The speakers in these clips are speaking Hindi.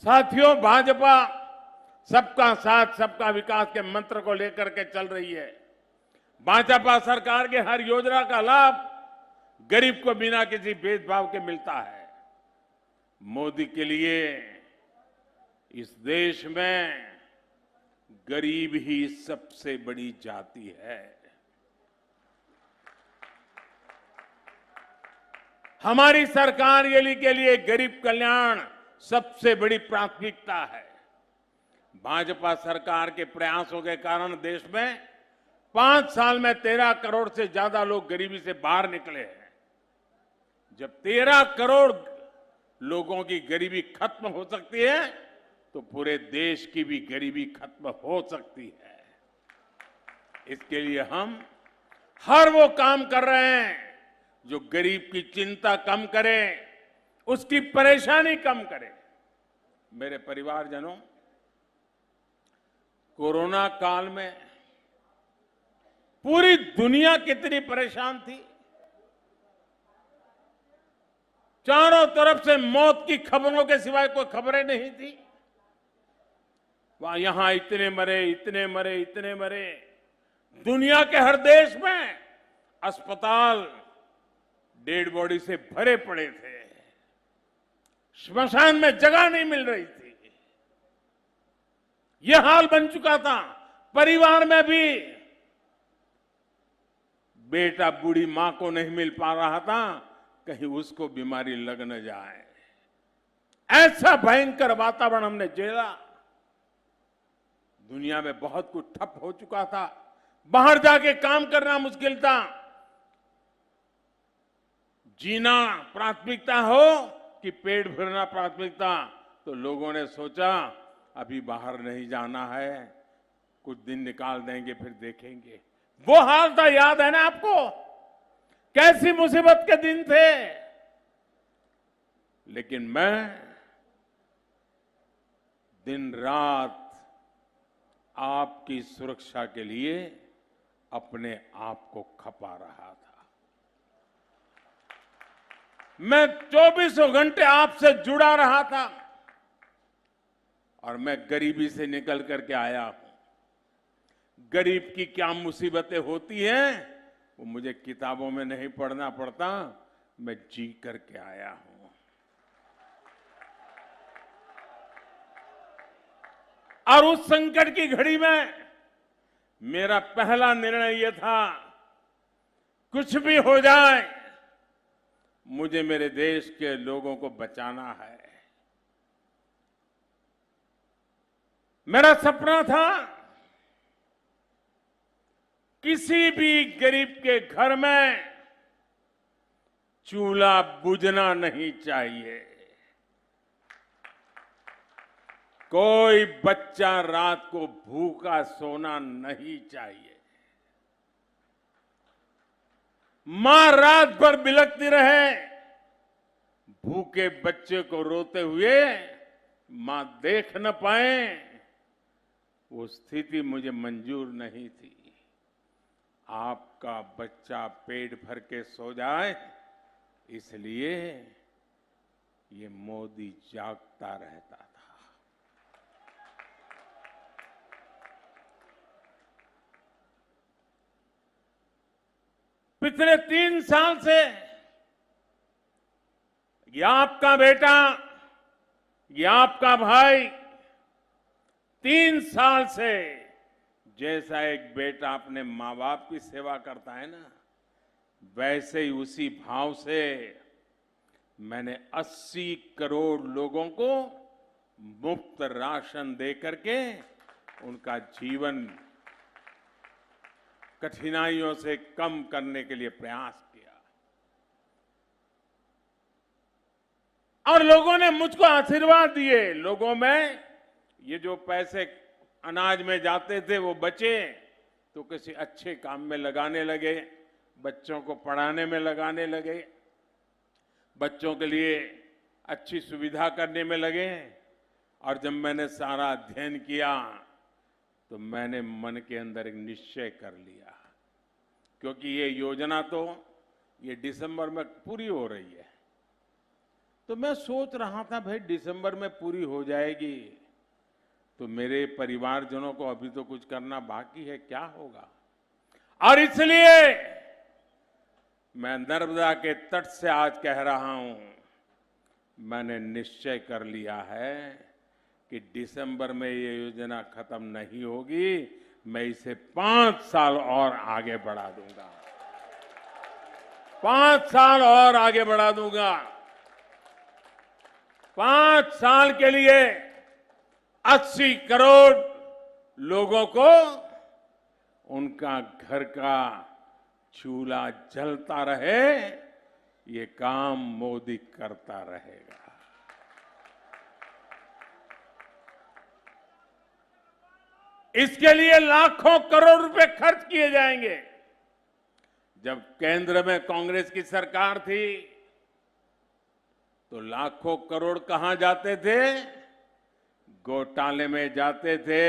साथियों, भाजपा सबका साथ सबका विकास के मंत्र को लेकर के चल रही है। भाजपा सरकार के हर योजना का लाभ गरीब को बिना किसी भेदभाव के मिलता है। मोदी के लिए इस देश में गरीब ही सबसे बड़ी जाति है। हमारी सरकार के लिए गरीब कल्याण सबसे बड़ी प्राथमिकता है। भाजपा सरकार के प्रयासों के कारण देश में 5 साल में 13 करोड़ से ज्यादा लोग गरीबी से बाहर निकले हैं। जब 13 करोड़ लोगों की गरीबी खत्म हो सकती है तो पूरे देश की भी गरीबी खत्म हो सकती है। इसके लिए हम हर वो काम कर रहे हैं जो गरीब की चिंता कम करे, उसकी परेशानी कम करे। मेरे परिवारजनों, कोरोना काल में पूरी दुनिया कितनी परेशान थी। चारों तरफ से मौत की खबरों के सिवाय कोई खबरें नहीं थी। वहां यहां इतने मरे, इतने मरे, इतने मरे। दुनिया के हर देश में अस्पताल डेड बॉडी से भरे पड़े थे। श्मशान में जगह नहीं मिल रही थी। यह हाल बन चुका था। परिवार में भी बेटा बूढ़ी मां को नहीं मिल पा रहा था, कहीं उसको बीमारी लग न जाए। ऐसा भयंकर वातावरण हमने झेला। दुनिया में बहुत कुछ ठप हो चुका था। बाहर जाके काम करना मुश्किल था। जीना प्राथमिकता हो कि पेट भरना प्राथमिकता, तो लोगों ने सोचा अभी बाहर नहीं जाना है, कुछ दिन निकाल देंगे फिर देखेंगे। वो हाल था, याद है ना आपको? कैसी मुसीबत के दिन थे। लेकिन मैं दिन रात आपकी सुरक्षा के लिए अपने आप को खपा रहा था। मैं 24 घंटे आपसे जुड़ा रहा था और मैं गरीबी से निकल करके आया हूं। गरीब की क्या मुसीबतें होती हैं वो मुझे किताबों में नहीं पढ़ना पड़ता, मैं जी करके आया हूं। और उस संकट की घड़ी में मेरा पहला निर्णय यह था, कुछ भी हो जाए मुझे मेरे देश के लोगों को बचाना है। मेरा सपना था किसी भी गरीब के घर में चूल्हा बुझना नहीं चाहिए। कोई बच्चा रात को भूखा सोना नहीं चाहिए। मां रात भर बिलखती रहे, भूखे बच्चे को रोते हुए मां देख न पाए, वो स्थिति मुझे मंजूर नहीं थी। आपका बच्चा पेट भर के सो जाए, इसलिए ये मोदी जागता रहता था। पिछले 3 साल से ये आपका बेटा, ये आपका भाई 3 साल से जैसा एक बेटा अपने मां बाप की सेवा करता है ना, वैसे ही उसी भाव से मैंने 80 करोड़ लोगों को मुफ्त राशन दे करके उनका जीवन कठिनाइयों से कम करने के लिए प्रयास किया। और लोगों ने मुझको आशीर्वाद दिए। लोगों में ये जो पैसे अनाज में जाते थे वो बचे तो किसी अच्छे काम में लगाने लगे, बच्चों को पढ़ाने में लगाने लगे, बच्चों के लिए अच्छी सुविधा करने में लगे। और जब मैंने सारा अध्ययन किया तो मैंने मन के अंदर एक निश्चय कर लिया, क्योंकि ये योजना तो ये दिसंबर में पूरी हो रही है। तो मैं सोच रहा था भाई दिसंबर में पूरी हो जाएगी, तो मेरे परिवारजनों को अभी तो कुछ करना बाकी है, क्या होगा। और इसलिए मैं नर्मदा के तट से आज कह रहा हूं, मैंने निश्चय कर लिया है कि दिसंबर में ये योजना खत्म नहीं होगी, मैं इसे 5 साल और आगे बढ़ा दूंगा, 5 साल और आगे बढ़ा दूंगा। 5 साल के लिए 80 करोड़ लोगों को उनका घर का चूल्हा जलता रहे, ये काम मोदी करता रहेगा। इसके लिए लाखों करोड़ रुपए खर्च किए जाएंगे। जब केंद्र में कांग्रेस की सरकार थी तो लाखों करोड़ कहां जाते थे? घोटाले में जाते थे।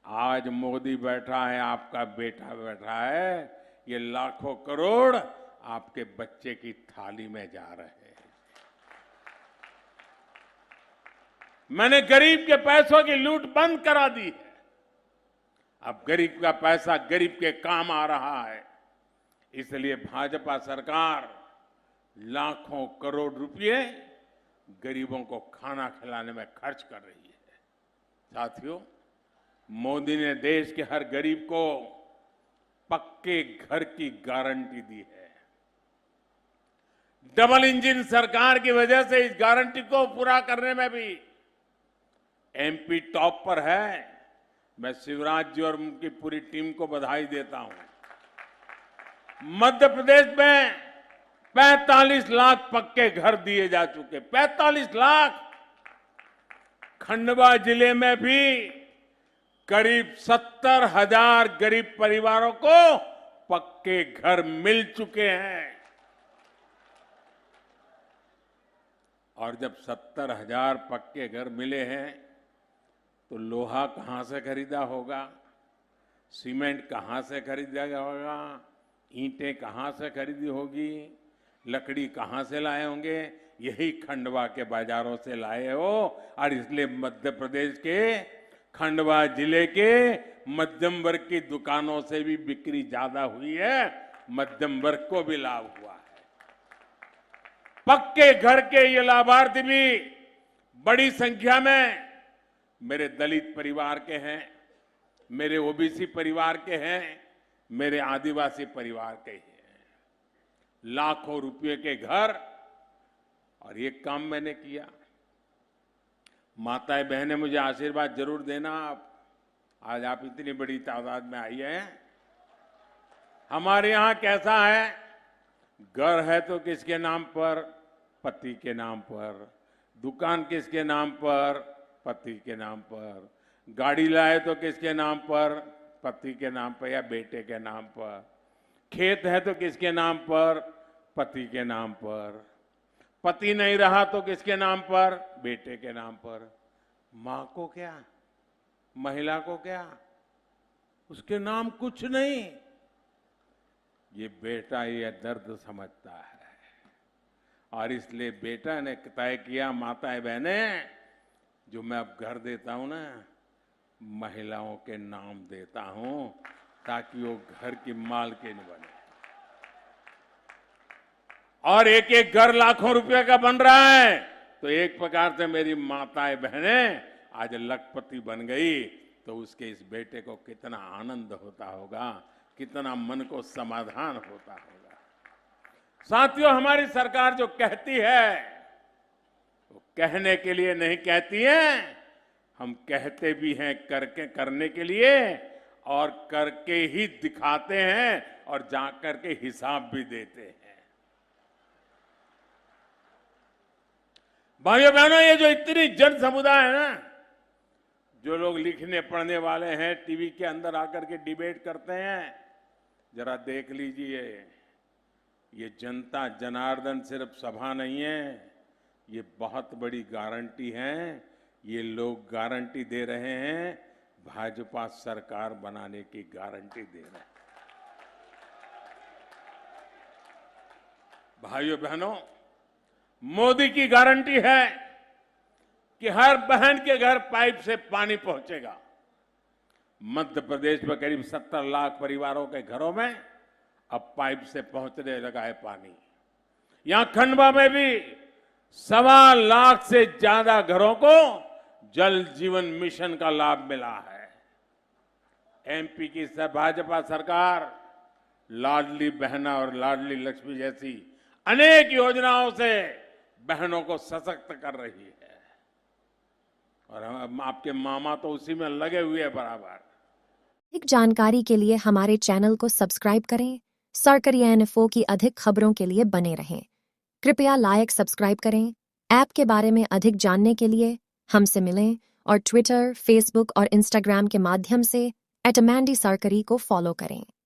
आज मोदी बैठा है, आपका बेटा बैठा है, ये लाखों करोड़ आपके बच्चे की थाली में जा रहे हैं। मैंने गरीब के पैसों की लूट बंद करा दी है। अब गरीब का पैसा गरीब के काम आ रहा है। इसलिए भाजपा सरकार लाखों करोड़ रुपए गरीबों को खाना खिलाने में खर्च कर रही है। साथियों, मोदी ने देश के हर गरीब को पक्के घर की गारंटी दी है। डबल इंजन सरकार की वजह से इस गारंटी को पूरा करने में भी एमपी टॉप पर है। मैं शिवराज जी और उनकी पूरी टीम को बधाई देता हूं। मध्य प्रदेश में 45 लाख पक्के घर दिए जा चुके, 45 लाख। खंडवा जिले में भी करीब 70,000 गरीब परिवारों को पक्के घर मिल चुके हैं। और जब 70,000 पक्के घर मिले हैं तो लोहा कहां से खरीदा होगा, सीमेंट कहां से खरीदा होगा, ईंटें कहां से खरीदी होगी, लकड़ी कहां से लाए होंगे? यही खंडवा के बाजारों से लाए हो। और इसलिए मध्य प्रदेश के खंडवा जिले के मध्यम वर्ग की दुकानों से भी बिक्री ज्यादा हुई है, मध्यम वर्ग को भी लाभ हुआ है। पक्के घर के ये लाभार्थी भी बड़ी संख्या में मेरे दलित परिवार के हैं, मेरे ओबीसी परिवार के हैं, मेरे आदिवासी परिवार के हैं। लाखों रुपए के घर। और ये काम मैंने किया। माताएं बहनें, मुझे आशीर्वाद जरूर देना। आप आज आप इतनी बड़ी तादाद में आई हैं। हमारे यहां कैसा है? घर है तो किसके नाम पर? पति के नाम पर। दुकान किसके नाम पर? पति के नाम पर। गाड़ी लाए तो किसके नाम पर? पति के नाम पर या बेटे के नाम पर। खेत है तो किसके नाम पर? पति के नाम पर। पति नहीं रहा तो किसके नाम पर? बेटे के नाम पर। मां को क्या, महिला को क्या, उसके नाम कुछ नहीं। ये बेटा ये दर्द समझता है। और इसलिए बेटा ने तय किया, माताएं बहनें, जो मैं अब घर देता हूं ना, महिलाओं के नाम देता हूं ताकि वो घर की मालकिन बने। और एक एक घर लाखों रुपए का बन रहा है, तो एक प्रकार से मेरी माताएं बहनें आज लखपति बन गई, तो उसके इस बेटे को कितना आनंद होता होगा, कितना मन को समाधान होता होगा। साथियों, हमारी सरकार जो कहती है वो कहने के लिए नहीं कहती है, हम कहते भी हैं करके करने के लिए, और करके ही दिखाते हैं और जाकर के हिसाब भी देते हैं। भाइयों बहनों, ये जो इतनी जन समुदाय है ना, जो लोग लिखने पढ़ने वाले हैं, टीवी के अंदर आकर के डिबेट करते हैं, जरा देख लीजिए, ये जनता जनार्दन सिर्फ सभा नहीं है, ये बहुत बड़ी गारंटी है। ये लोग गारंटी दे रहे हैं, भाजपा सरकार बनाने की गारंटी दे रहे हैं। भाइयों बहनों, मोदी की गारंटी है कि हर बहन के घर पाइप से पानी पहुंचेगा। मध्य प्रदेश में करीब 70 लाख परिवारों के घरों में अब पाइप से पहुंचने लगा है पानी। यहां खंडवा में भी 1.25 लाख से ज्यादा घरों को जल जीवन मिशन का लाभ मिला है। एमपी की भाजपा सरकार लाडली बहना और लाडली लक्ष्मी जैसी अनेक योजनाओं से बहनों को सशक्त कर रही है और आपके मामा तो उसी में लगे हुए हैं बराबर। अधिक जानकारी के लिए हमारे चैनल को सब्सक्राइब करें। सरकारी इन्फो की अधिक खबरों के लिए बने रहें। कृपया लाइक सब्सक्राइब करें। ऐप के बारे में अधिक जानने के लिए हमसे मिलें और ट्विटर, फेसबुक और इंस्टाग्राम के माध्यम से @मैंडी सरकारी को फॉलो करें।